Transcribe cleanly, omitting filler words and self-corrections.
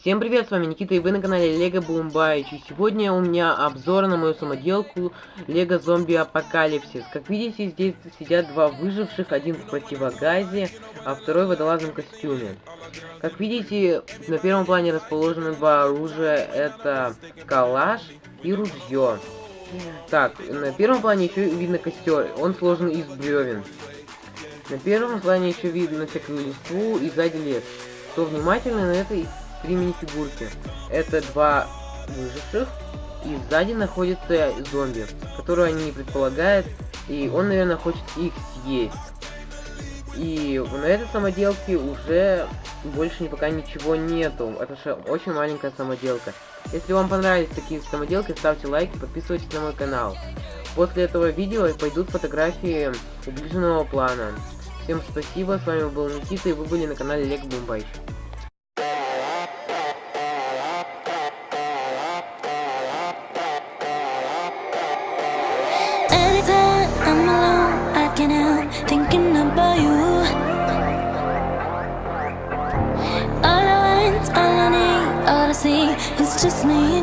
Всем привет, с вами Никита, и вы на канале Лего Бумбайч. И сегодня у меня обзор на мою самоделку Лего Зомби Апокалипсис. Как видите, здесь сидят два выживших, один в противогазе, а второй в водолазном костюме. Как видите, на первом плане расположены два оружия, это калаш и ружье. Так, на первом плане еще видно костер, он сложен из бревен. На первом плане еще видно всякую листву и сзади лес. Кто внимательно, на этой три мини-фигурки. Это два выживших, и сзади находится зомби, которого они не предполагают, и он, наверное, хочет их съесть. И на этой самоделке уже больше пока ничего нету. Это же очень маленькая самоделка. Если вам понравились такие самоделки, ставьте лайки, подписывайтесь на мой канал. После этого видео пойдут фотографии приближенного плана. Всем спасибо, с вами был Никита, и вы были на канале Лего Бумбайч. I'm alone, I can't help thinking about you. All I want, all I need, all I see is just me.